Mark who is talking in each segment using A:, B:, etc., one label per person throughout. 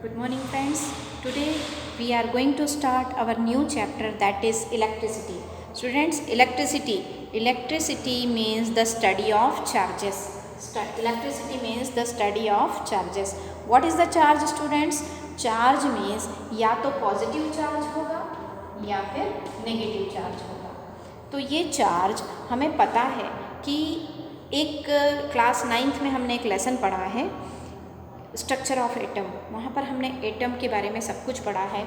A: Good morning friends. Today we are going to start our new chapter, that is electricity. Students, electricity means the study of charges. Electricity means the study of charges. What is the charge students? Charge means या तो positive charge होगा या फिर negative charge होगा। तो ये charge हमें पता है कि एक क्लास 9th में हमने एक लेसन पढ़ा है स्ट्रक्चर ऑफ एटम। वहाँ पर हमने एटम के बारे में सब कुछ पढ़ा है।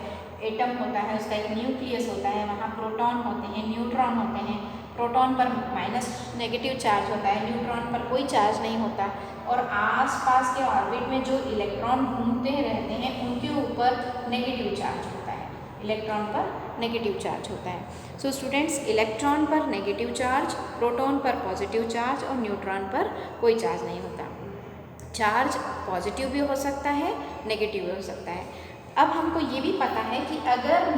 A: एटम होता है, उसका एक न्यूक्लियस होता है, वहाँ प्रोटॉन होते हैं, न्यूट्रॉन होते हैं। प्रोटॉन पर माइनस नेगेटिव चार्ज होता है, न्यूट्रॉन पर कोई चार्ज नहीं होता। और आसपास के ऑर्बिट में जो इलेक्ट्रॉन घूमते रहते हैं उनके ऊपर नेगेटिव चार्ज होता है, इलेक्ट्रॉन पर नेगेटिव चार्ज होता है। सो स्टूडेंट्स, इलेक्ट्रॉन पर नेगेटिव चार्ज, प्रोटॉन पर पॉजिटिव चार्ज और न्यूट्रॉन पर कोई चार्ज नहीं होता। चार्ज पॉजिटिव भी हो सकता है, नेगेटिव भी हो सकता है। अब हमको ये भी पता है कि अगर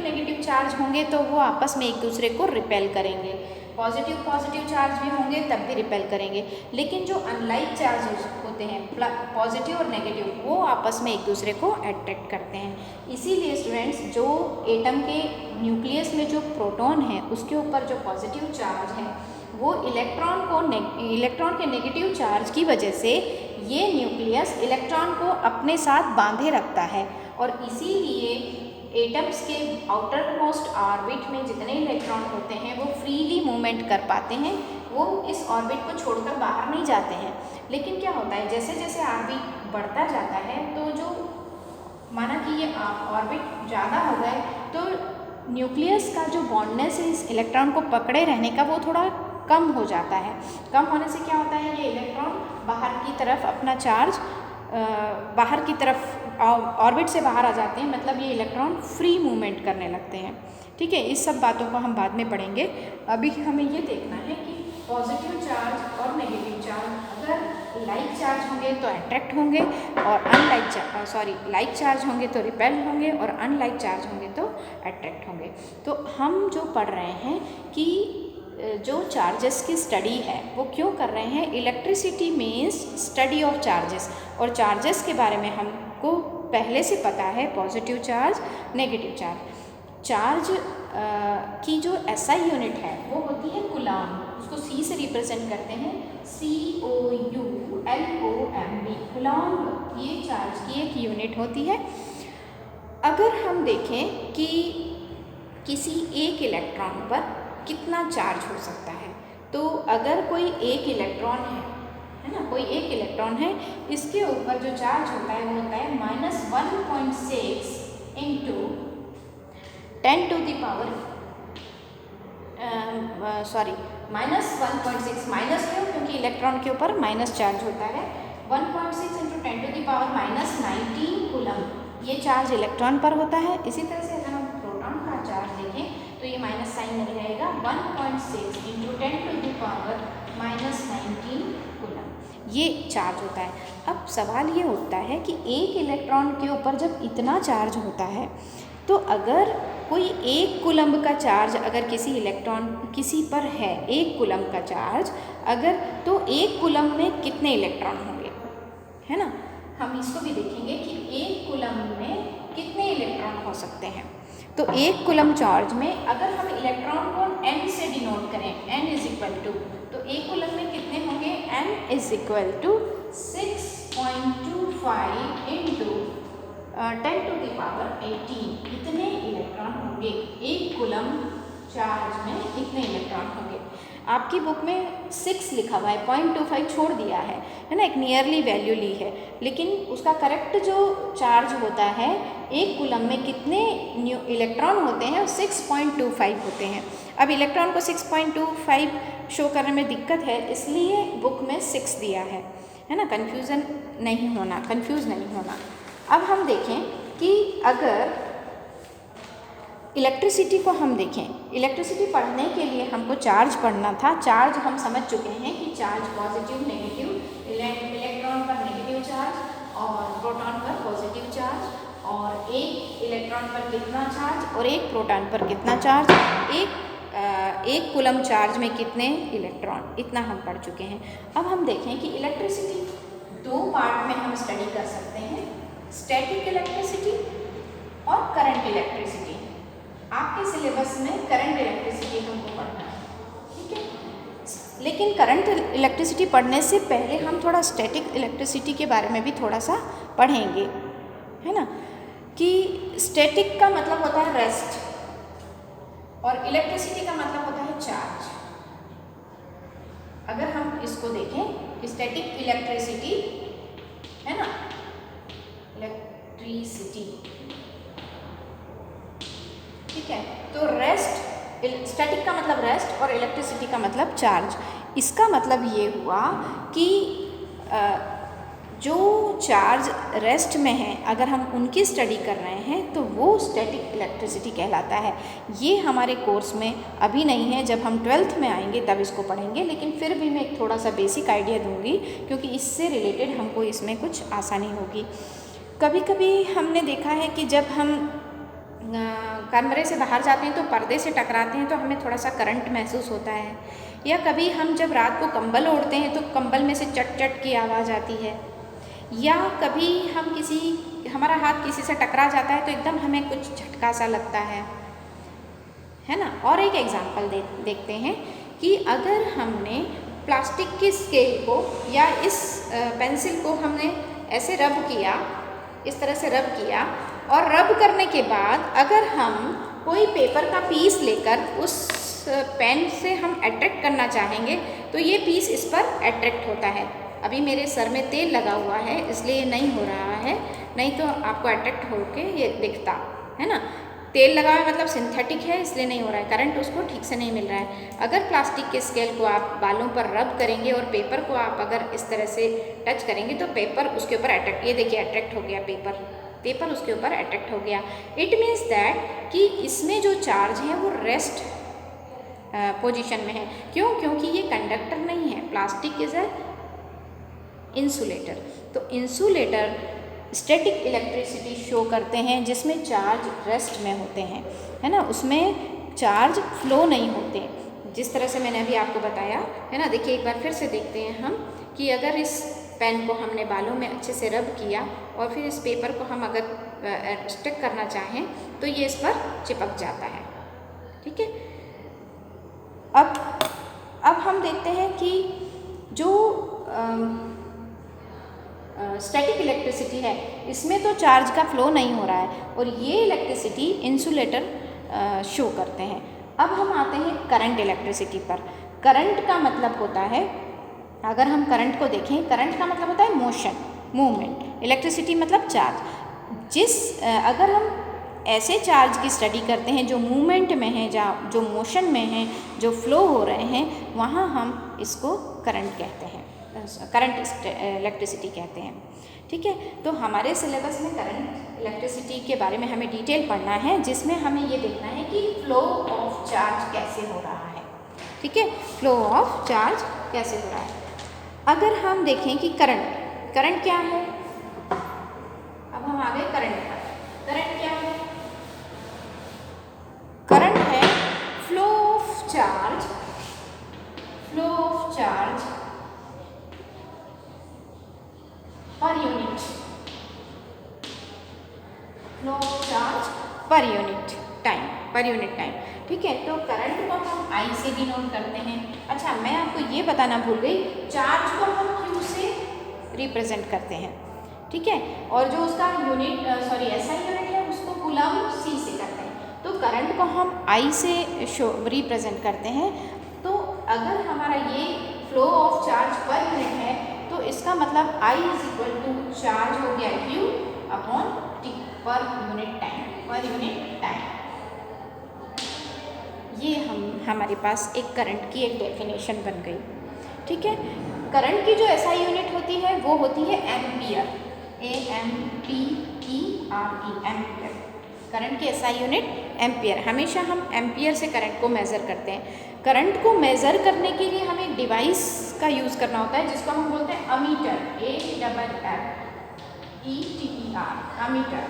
A: नेगेटिव चार्ज होंगे तो वो आपस में एक दूसरे को रिपेल करेंगे, पॉजिटिव चार्ज भी होंगे तब भी रिपेल करेंगे। लेकिन जो अनलाइक चार्ज होते हैं, पॉजिटिव और नेगेटिव, वो आपस में एक दूसरे को अट्रैक्ट करते हैं। इसीलिए स्टूडेंट्स, जो एटम के न्यूक्लियस में जो प्रोटॉन है उसके ऊपर जो पॉजिटिव चार्ज है वो इलेक्ट्रॉन के नेगेटिव चार्ज की वजह से ये न्यूक्लियस इलेक्ट्रॉन को अपने साथ बांधे रखता है। और इसीलिए एटम्स के आउटर मोस्ट ऑर्बिट में जितने इलेक्ट्रॉन होते हैं वो फ्रीली मूवमेंट कर पाते हैं, वो इस ऑर्बिट को छोड़कर बाहर नहीं जाते हैं। लेकिन क्या होता है, जैसे जैसे ऑर्बिट बढ़ता जाता है तो जो माना कि ये ऑर्बिट ज़्यादा हो गए तो न्यूक्लियस का जो बॉन्डनेस है इस इलेक्ट्रॉन को पकड़े रहने का वो थोड़ा कम हो जाता है। कम होने से क्या होता है, ये इलेक्ट्रॉन बाहर की तरफ अपना चार्ज बाहर की तरफ ऑर्बिट से बाहर आ जाते हैं, मतलब ये इलेक्ट्रॉन फ्री मूवमेंट करने लगते हैं। ठीक है, इस सब बातों को हम बाद में पढ़ेंगे। अभी हमें ये देखना है कि पॉजिटिव चार्ज और नेगेटिव चार्ज अगर लाइक चार्ज होंगे तो अट्रैक्ट होंगे और लाइक चार्ज होंगे तो रिपेल होंगे और अनलाइक चार्ज होंगे तो अट्रैक्ट होंगे। तो हम जो पढ़ रहे हैं कि जो चार्जेस की स्टडी है वो क्यों कर रहे हैं, electricity means study of charges. और चार्जेस के बारे में हमको पहले से पता है, positive charge, negative charge. Charge की जो एसआई यूनिट है वो होती है कूलम्ब, उसको सी से रिप्रेजेंट करते हैं, COULOMB। कूलम्ब ये चार्ज की एक यूनिट होती है। अगर हम देखें कि किसी एक इलेक्ट्रॉन पर कितना चार्ज हो सकता है, तो अगर कोई एक इलेक्ट्रॉन है ना, कोई एक इलेक्ट्रॉन है, इसके ऊपर जो चार्ज होता है वो होता है -1.6 into 10 to the power -1.6 minus क्यों, क्योंकि इलेक्ट्रॉन के ऊपर माइनस चार्ज होता है। 1.6 into 10 to the power -19 coulomb ये चार्ज इलेक्ट्रॉन पर होता है। इसी तरह से अगर हम प्रोटॉन का चार्ज देखें तो ये माइनस साइन नहीं रहेगा, 1.6 into 10 to the power -19 coulomb ये चार्ज होता है। अब सवाल ये उठता है कि एक इलेक्ट्रॉन के ऊपर जब इतना चार्ज होता है तो अगर कोई एक कूलम्ब का चार्ज अगर किसी पर है, एक कूलम्ब का चार्ज अगर, तो एक कूलम्ब में कितने इलेक्ट्रॉन होंगे, है ना। हम इसको भी देखेंगे कि एक कूलम्ब में कितने इलेक्ट्रॉन हो सकते हैं। तो एक कूलम्ब चार्ज में अगर हम इलेक्ट्रॉन को n से डिनोट करें, n इज इक्वल टू, तो एक कूलम्ब में कितने होंगे, n is equal to 6.25 into 10 to the power 18 इतने इलेक्ट्रॉन होंगे। एक कूलम्ब चार्ज में इतने इलेक्ट्रॉन होंगे। आपकी बुक में 6 लिखा हुआ है, 0.25 छोड़ दिया है ना, एक नियरली वैल्यू ली है, लेकिन उसका करेक्ट जो चार्ज होता है एक कूलम्ब में कितने इलेक्ट्रॉन होते हैं, 6.25 होते हैं। अब इलेक्ट्रॉन को 6.25 शो करने में दिक्कत है, इसलिए बुक में 6 दिया है ना, कंफ्यूज नहीं होना। अब हम देखें कि अगर इलेक्ट्रिसिटी को हम देखें, इलेक्ट्रिसिटी पढ़ने के लिए हमको चार्ज पढ़ना था। चार्ज हम समझ चुके हैं कि चार्ज पॉजिटिव नेगेटिव, इलेक्ट्रॉन पर नेगेटिव चार्ज और प्रोटॉन पर पॉजिटिव चार्ज, और एक इलेक्ट्रॉन पर कितना चार्ज और एक प्रोटॉन पर कितना चार्ज, एक कूलम्ब चार्ज में कितने इलेक्ट्रॉन, इतना हम पढ़ चुके हैं। अब हम देखें कि इलेक्ट्रिसिटी 2 पार्ट में हम स्टडी कर सकते हैं। स्टैटिक इलेक्ट्रिसिटी और करंट इलेक्ट्रिसिटी। आपके सिलेबस में करंट इलेक्ट्रिसिटी हमको पढ़ना है, ठीक है। लेकिन करंट इलेक्ट्रिसिटी पढ़ने से पहले हम थोड़ा स्टैटिक इलेक्ट्रिसिटी के बारे में भी थोड़ा सा पढ़ेंगे, है ना। कि स्टैटिक का मतलब होता है रेस्ट और इलेक्ट्रिसिटी का मतलब होता है चार्ज। अगर हम इसको देखें, स्टैटिक इलेक्ट्रिसिटी है ना, इलेक्ट्रिसिटी, ठीक है। तो रेस्ट, स्टैटिक का मतलब रेस्ट और इलेक्ट्रिसिटी का मतलब चार्ज। इसका मतलब ये हुआ कि जो चार्ज रेस्ट में है अगर हम उनकी स्टडी कर रहे हैं तो वो स्टैटिक इलेक्ट्रिसिटी कहलाता है। ये हमारे कोर्स में अभी नहीं है, जब हम 12th में आएंगे तब इसको पढ़ेंगे, लेकिन फिर भी मैं एक थोड़ा सा बेसिक आइडिया दूंगी क्योंकि इससे रिलेटेड हमको इसमें कुछ आसानी होगी। कभी कभी हमने देखा है कि जब हम कमरे से बाहर जाते हैं तो पर्दे से टकराते हैं तो हमें थोड़ा सा करंट महसूस होता है, या कभी हम जब रात को कंबल ओढ़ते हैं तो कंबल में से चट चट की आवाज़ आती है, या कभी हम हमारा हाथ किसी से टकरा जाता है तो एकदम हमें कुछ झटका सा लगता है ना। और एक एग्जांपल देखते हैं कि अगर हमने प्लास्टिक की स्केल को या इस पेंसिल को हमने ऐसे रब किया, इस तरह से रब किया, और रब करने के बाद अगर हम कोई पेपर का पीस लेकर उस पेन से हम अट्रैक्ट करना चाहेंगे तो ये पीस इस पर अट्रैक्ट होता है। अभी मेरे सर में तेल लगा हुआ है इसलिए ये नहीं हो रहा है, नहीं तो आपको अट्रैक्ट होके ये दिखता है ना। तेल लगा हुआ मतलब सिंथेटिक है इसलिए नहीं हो रहा है, करंट उसको ठीक से नहीं मिल रहा है। अगर प्लास्टिक के स्केल को आप बालों पर रब करेंगे और पेपर को आप अगर इस तरह से टच करेंगे तो पेपर उसके ऊपर अट्रैक्ट, ये देखिए अट्रैक्ट हो गया, पेपर उसके ऊपर अट्रैक्ट हो गया। इट मीन्स दैट कि इसमें जो चार्ज है वो रेस्ट पोजीशन में है। क्यों? क्योंकि ये कंडक्टर नहीं है, प्लास्टिक इज अ इंसुलेटर। तो इंसुलेटर स्टैटिक इलेक्ट्रिसिटी शो करते हैं जिसमें चार्ज रेस्ट में होते हैं, है ना, उसमें चार्ज फ्लो नहीं होते, जिस तरह से मैंने अभी आपको बताया, है ना। देखिए एक बार फिर से देखते हैं हम कि अगर इस पेन को हमने बालों में अच्छे से रब किया और फिर इस पेपर को हम अगर स्टिक करना चाहें तो ये इस पर चिपक जाता है, ठीक है। अब हम देखते हैं कि जो स्टैटिक इलेक्ट्रिसिटी है इसमें तो चार्ज का फ्लो नहीं हो रहा है और ये इलेक्ट्रिसिटी इंसुलेटर शो करते हैं। अब हम आते हैं करंट इलेक्ट्रिसिटी पर। करंट का मतलब होता है, अगर हम करंट को देखें, करंट का मतलब होता है मोशन, मूवमेंट, इलेक्ट्रिसिटी मतलब चार्ज। अगर हम ऐसे चार्ज की स्टडी करते हैं जो मूवमेंट में है, जो मोशन में है, जो फ्लो हो रहे हैं, वहाँ हम इसको करंट कहते हैं, करंट इलेक्ट्रिसिटी कहते हैं, ठीक है। तो हमारे सिलेबस में करंट इलेक्ट्रिसिटी के बारे में हमें डिटेल पढ़ना है, जिसमें हमें ये देखना है कि फ्लो ऑफ चार्ज कैसे हो रहा है, ठीक है, फ्लो ऑफ चार्ज कैसे हो रहा है। अगर हम देखें कि करंट क्या है, अब हम आ गए करंट पर। करंट क्या है? करंट है flow of charge per unit, flow of charge per unit time, ठीक है। तो करंट को हम आई से डिनोट करते हैं। अच्छा, मैं आपको ये बताना भूल गई, चार्ज को हम क्यू से रिप्रेजेंट करते हैं, ठीक है, और जो उसका यूनिट एसआई यूनिट है उसको कूलम सी से करते हैं। तो करंट को हम आई से रिप्रेजेंट करते हैं। तो अगर हमारा ये flow of charge per unit है तो इसका मतलब I is equal to charge हो गया Q upon T per unit time. ये हमारे पास एक करंट की एक डेफिनेशन बन गई, ठीक है। करंट की जो SI यूनिट होती है वो होती है एम्पियर, AMPERE, एम्पियर। करंट की SI यूनिट एम्पियर। हमेशा हम एम्पियर से करंट को मेज़र करते हैं। करंट को मेज़र करने के लिए हमें एक डिवाइस का यूज़ करना होता है जिसको हम बोलते हैं अमीटर, AMMETER, अमीटर।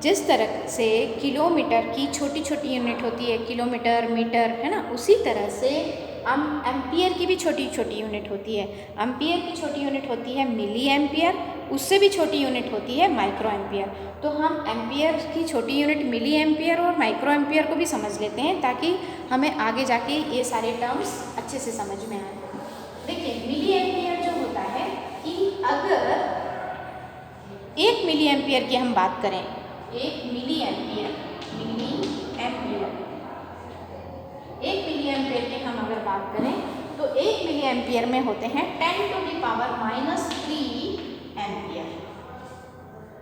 A: जिस तरह से किलोमीटर की छोटी छोटी यूनिट होती है, किलोमीटर, मीटर, है ना, उसी तरह से एम्पियर की भी छोटी छोटी यूनिट होती है। एम्पियर की छोटी यूनिट होती है मिली एम्पियर उससे भी छोटी यूनिट होती है माइक्रो एम्पियर। तो हम एम्पियर की छोटी यूनिट मिली एम्पियर और माइक्रो एम्पियर को भी समझ लेते हैं ताकि हमें आगे जाके ये सारे टर्म्स अच्छे से समझ में आए। देखिए मिली एम्पियर जो होता है कि अगर 1 मिली एम्पियर की हम बात करें, 1 मिली एम्पियर 1 मिली एम्पियर की हम अगर बात करें तो 1 मिली एम्पियर में होते हैं 10⁻³ एम्पियर।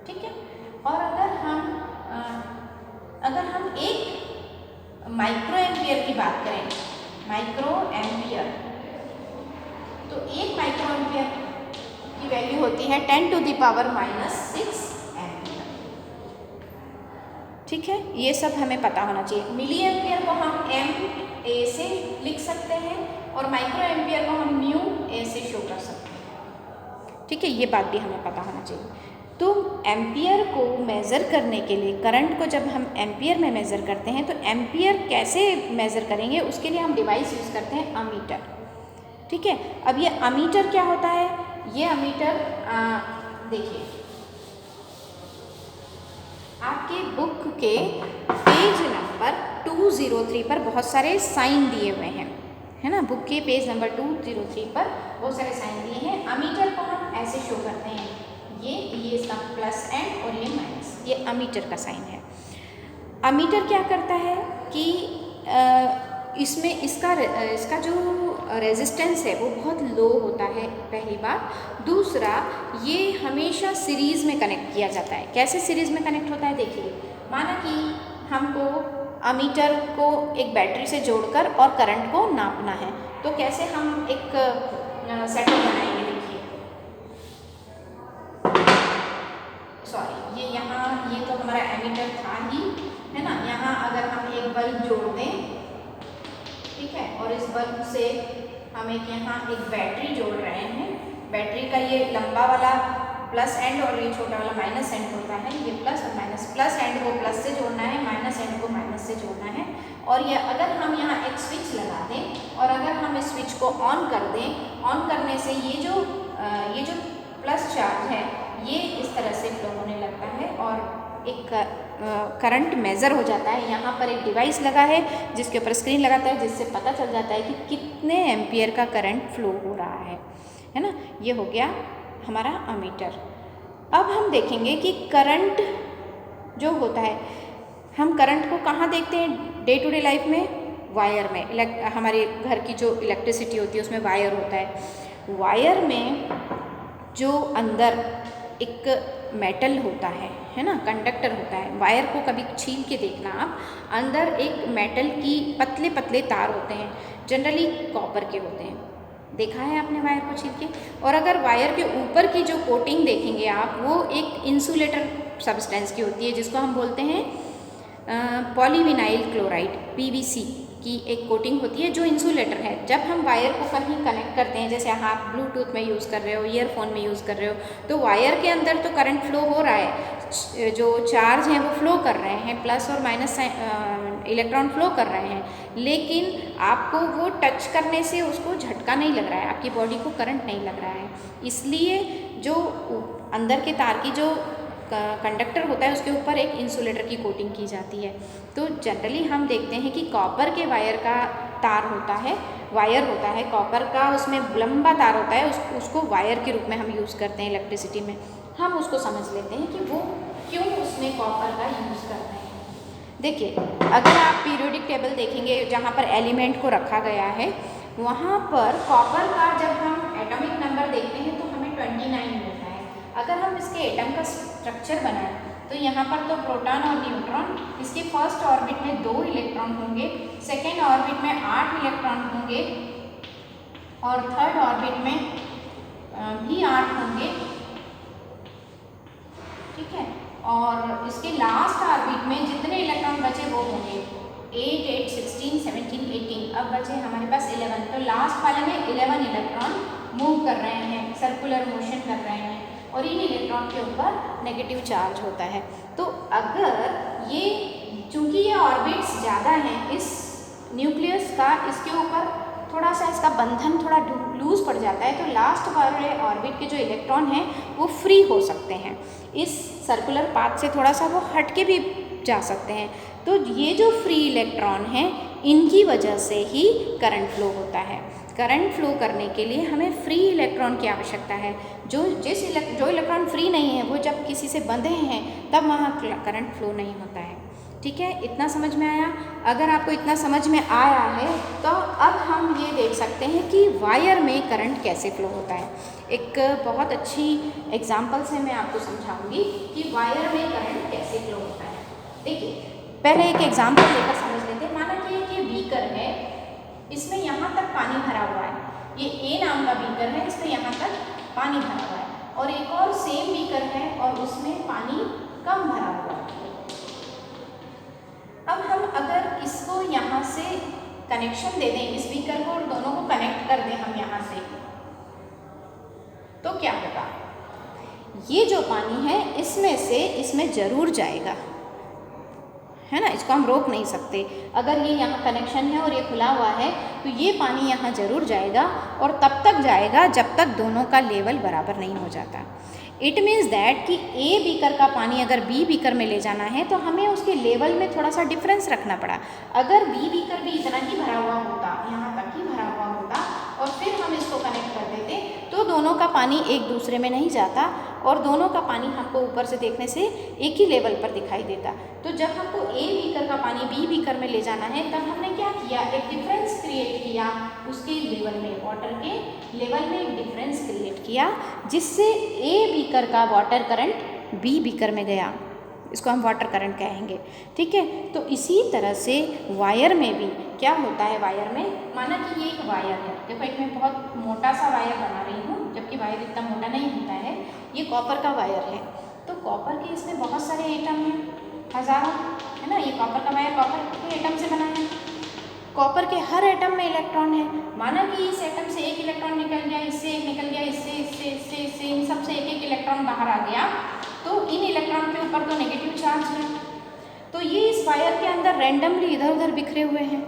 A: ठीक है। और अगर हम एक माइक्रो एम्पियर की बात करें, माइक्रो एम्पियर, तो 1 माइक्रो एम्पियर की वैल्यू होती है 10⁻⁻6 एम्पियर। ठीक है, ये सब हमें पता होना चाहिए। मिली एम्पियर को हम MA से लिख सकते हैं और माइक्रो एम्पियर को हम μA से शो कर सकते हैं। ठीक है, ये बात भी हमें पता होना चाहिए। तो एम्पियर को मेज़र करने के लिए, करंट को जब हम एम्पियर में मेज़र करते हैं तो एम्पियर कैसे मेज़र करेंगे, उसके लिए हम डिवाइस यूज़ करते हैं अमीटर। ठीक है, अब ये अमीटर क्या होता है? ये अमीटर देखिए आपके बुक के पेज नंबर 203 पर बहुत सारे साइन दिए हुए हैं, है ना। बुक के पेज नंबर 203 पर बहुत सारे साइन दिए हैं। अमीटर को हम ऐसे शो करते हैं, ये इसका प्लस एंड और ये माइनस, ये अमीटर का साइन है। अमीटर क्या करता है कि इसमें इसका जो रेजिस्टेंस है वो बहुत लो होता है, पहली बात। दूसरा, ये हमेशा सीरीज़ में कनेक्ट किया जाता है। कैसे सीरीज़ में कनेक्ट होता है? देखिए, माना कि हमको अमीटर को एक बैटरी से जोड़कर और करंट को नापना है, तो कैसे हम एक सेटअप बनाएंगे? देखिए, सॉरी, ये तो हमारा एमीटर था ही, है ना। यहाँ अगर हम एक बल्ब जोड़ दें, ठीक है, और इस बल्ब से हम यहाँ एक बैटरी जोड़ रहे हैं। बैटरी का ये लंबा वाला प्लस एंड और ये छोटा वाला माइनस एंड होता है। ये प्लस और माइनस, प्लस एंड को प्लस से जोड़ना है, माइनस एंड को माइनस से जोड़ना है। और ये अगर हम यहाँ एक स्विच लगा दें और अगर हम इस स्विच को ऑन कर दें, ऑन करने से ये जो प्लस चार्ज है ये इस तरह से फ्लो होने लगता है और एक करंट मेज़र हो जाता है। यहाँ पर एक डिवाइस लगा है जिसके ऊपर स्क्रीन लगाता है, जिससे पता चल जाता है कि कितने एम्पियर का करंट फ्लो हो रहा है ना। ये हो गया हमारा अमीटर। अब हम देखेंगे कि करंट जो होता है, हम करंट को कहाँ देखते हैं डे टू डे लाइफ में? वायर में। हमारे घर की जो इलेक्ट्रिसिटी होती है उसमें वायर होता है। वायर में जो अंदर एक मेटल होता है ना, कंडक्टर होता है। वायर को कभी छील के देखना आप, अंदर एक मेटल की पतले पतले तार होते हैं, जनरली कॉपर के होते हैं। देखा है आपने वायर को छील के? और अगर वायर के ऊपर की जो कोटिंग देखेंगे आप, वो एक इंसुलेटर सब्सटेंस की होती है, जिसको हम बोलते हैं पॉलीविनाइल क्लोराइड, PVC की एक कोटिंग होती है जो इंसुलेटर है। जब हम वायर को कहीं कनेक्ट करते हैं, जैसे आप ब्लूटूथ में यूज़ कर रहे हो, ईयरफोन में यूज़ कर रहे हो, तो वायर के अंदर तो करंट फ्लो हो रहा है, जो चार्ज हैं वो फ्लो कर रहे हैं, प्लस और माइनस इलेक्ट्रॉन फ्लो कर रहे हैं, लेकिन आपको वो टच करने से उसको झटका नहीं लग रहा है, आपकी बॉडी को करंट नहीं लग रहा है। इसलिए जो अंदर के तार की जो कंडक्टर होता है उसके ऊपर एक इंसुलेटर की कोटिंग की जाती है। तो जनरली हम देखते हैं कि कॉपर के वायर का तार होता है, वायर होता है कॉपर का, उसमें लंबा तार होता है, उसको वायर के रूप में हम यूज़ करते हैं इलेक्ट्रिसिटी में। हम उसको समझ लेते हैं कि वो क्यों उसमें कॉपर का यूज़ करते हैं। देखिए, अगर आप पीरियोडिक टेबल देखेंगे जहाँ पर एलिमेंट को रखा गया है, वहाँ पर कॉपर का जब हम एटॉमिक नंबर देखते हैं तो हमें 29 मिलता है। अगर हम इसके एटम का स्ट्रक्चर बनाएं तो यहाँ पर तो प्रोटॉन और न्यूट्रॉन, इसके फर्स्ट ऑर्बिट में 2 इलेक्ट्रॉन होंगे, सेकेंड ऑर्बिट में 8 इलेक्ट्रॉन होंगे और थर्ड ऑर्बिट में भी 8 होंगे। ठीक है, और इसके लास्ट ऑर्बिट में जितने इलेक्ट्रॉन बचे वो होंगे 8, 8, 16, 17, 18। अब बचे हमारे पास 11। तो लास्ट वाले में 11 इलेक्ट्रॉन मूव कर रहे हैं, सर्कुलर मोशन कर रहे हैं और इन इलेक्ट्रॉन के ऊपर नेगेटिव चार्ज होता है। तो अगर चूंकि ये ऑर्बिट्स ज़्यादा हैं इस न्यूक्लियस का, इसके ऊपर थोड़ा सा इसका बंधन थोड़ा लूज पड़ जाता है, तो लास्ट वाले ऑर्बिट के जो इलेक्ट्रॉन हैं वो फ्री हो सकते हैं, इस सर्कुलर पाथ से थोड़ा सा वो हट के भी जा सकते हैं। तो ये जो फ्री इलेक्ट्रॉन हैं इनकी वजह से ही करंट फ्लो होता है। करंट फ्लो करने के लिए हमें फ्री इलेक्ट्रॉन की आवश्यकता है। जो इलेक्ट्रॉन फ्री नहीं है वो जब किसी से बंधे हैं तब वहाँ करंट फ्लो नहीं होता है। ठीक है, इतना समझ में आया? अगर आपको इतना समझ में आया है तो अब हम ये देख सकते हैं कि वायर में करंट कैसे फ्लो होता है। एक बहुत अच्छी एग्जाम्पल से मैं आपको समझाऊंगी कि वायर में करंट कैसे फ्लो होता है। देखिए, पहले एक एग्जाम्पल लेकर समझ लेते हैं। माना कि ये बीकर है, इसमें यहाँ तक पानी भरा हुआ है, ये ए नाम का बीकर है, इसमें यहाँ तक पानी भरा हुआ है, और एक और सेम बीकर है और उसमें पानी कम भरा हुआ है। अब हम अगर इसको यहाँ से कनेक्शन दे दें, इस बीकर को और दोनों को कनेक्ट कर दें हम यहाँ से, तो क्या होगा? ये जो पानी है इसमें से इसमें जरूर जाएगा, है ना, इसको हम रोक नहीं सकते। अगर ये यहाँ कनेक्शन है और ये खुला हुआ है तो ये पानी यहाँ जरूर जाएगा, और तब तक जाएगा जब तक दोनों का लेवल बराबर नहीं हो जाता। इट मीन्स दैट कि ए बीकर का पानी अगर बी बीकर में ले जाना है तो हमें उसके लेवल में थोड़ा सा डिफरेंस रखना पड़ा। अगर बी बीकर भी इतना ही भरा हुआ होता, यहाँ तक ही भरा हुआ होता, और फिर हम इसको कनेक्ट कर देते तो दोनों का पानी एक दूसरे में नहीं जाता और दोनों का पानी हमको ऊपर से देखने से एक ही लेवल पर दिखाई देता। तो जब हमको ए बीकर का पानी बी बीकर में ले जाना है तब हमने क्या किया? एक डिफरेंस क्रिएट किया उसके लेवल में, वाटर के लेवल में एक डिफरेंस क्रिएट किया, जिससे ए बीकर का वाटर करंट बी बीकर में गया। इसको हम वाटर करंट कहेंगे। ठीक है, तो इसी तरह से वायर में भी क्या होता है? वायर में माना कि ये एक वायर है, देखो एक मैं बहुत मोटा सा वायर बना रही हूँ, जबकि वायर इतना मोटा नहीं होता है, ये कॉपर का वायर है। तो कॉपर के इसमें बहुत सारे एटम हैं, हजारों, है ना। ये कॉपर का वायर कॉपर के एटम से बना है। कॉपर के हर एटम में इलेक्ट्रॉन है। माना कि इस एटम से एक इलेक्ट्रॉन निकल गया, इससे एक निकल गया, इससे इन सब से एक एक इलेक्ट्रॉन बाहर आ गया, तो इन इलेक्ट्रॉन के ऊपर तो नेगेटिव चार्ज है। तो ये इस वायर के अंदर रैंडमली इधर उधर बिखरे हुए हैं।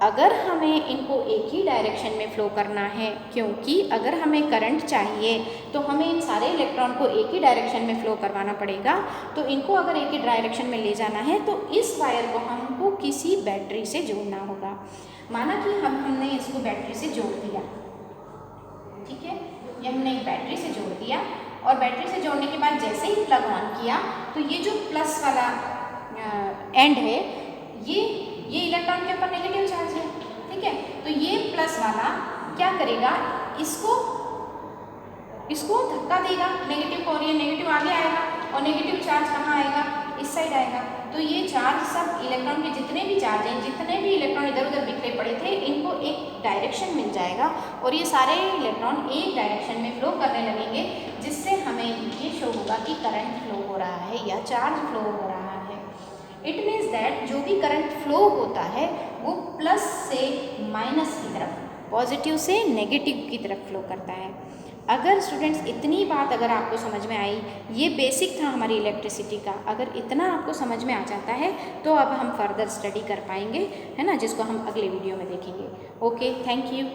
A: अगर हमें इनको एक ही डायरेक्शन में फ्लो करना है, क्योंकि अगर हमें करंट चाहिए तो हमें इन सारे इलेक्ट्रॉन को एक ही डायरेक्शन में फ्लो करवाना पड़ेगा। तो इनको अगर एक ही डायरेक्शन में ले जाना है तो इस वायर को हमको किसी बैटरी से जोड़ना होगा। माना कि हमने इसको बैटरी से जोड़ दिया, ठीक है, ये हमने एक बैटरी से जोड़ दिया, और बैटरी से जोड़ने के बाद जैसे ही प्लग ऑन किया तो ये जो प्लस वाला एंड है, ये इलेक्ट्रॉन के ऊपर नेगेटिव चार्ज है। ठीक है, तो ये प्लस वाला क्या करेगा? इसको धक्का देगा नेगेटिव को, और ये नेगेटिव आगे आएगा, और नेगेटिव चार्ज कहाँ आएगा? इस साइड आएगा। तो ये चार्ज सब इलेक्ट्रॉन के जितने भी चार्ज हैं, जितने भी इलेक्ट्रॉन इधर उधर बिखरे पड़े थे, इनको एक डायरेक्शन मिल जाएगा, और ये सारे इलेक्ट्रॉन एक डायरेक्शन में फ्लो करने लगेंगे, जिससे हमें ये शो होगा कि करंट फ्लो हो रहा है या चार्ज फ्लो हो रहा है। इट मीन्स दैट जो भी करंट फ्लो होता है वो प्लस से माइनस की तरफ, पॉजिटिव से नेगेटिव की तरफ फ्लो करता है। अगर स्टूडेंट्स इतनी बात अगर आपको समझ में आई, ये बेसिक था हमारी इलेक्ट्रिसिटी का, अगर इतना आपको समझ में आ जाता है तो अब हम फर्दर स्टडी कर पाएंगे, है ना, जिसको हम अगले वीडियो में देखेंगे। Okay, thank you.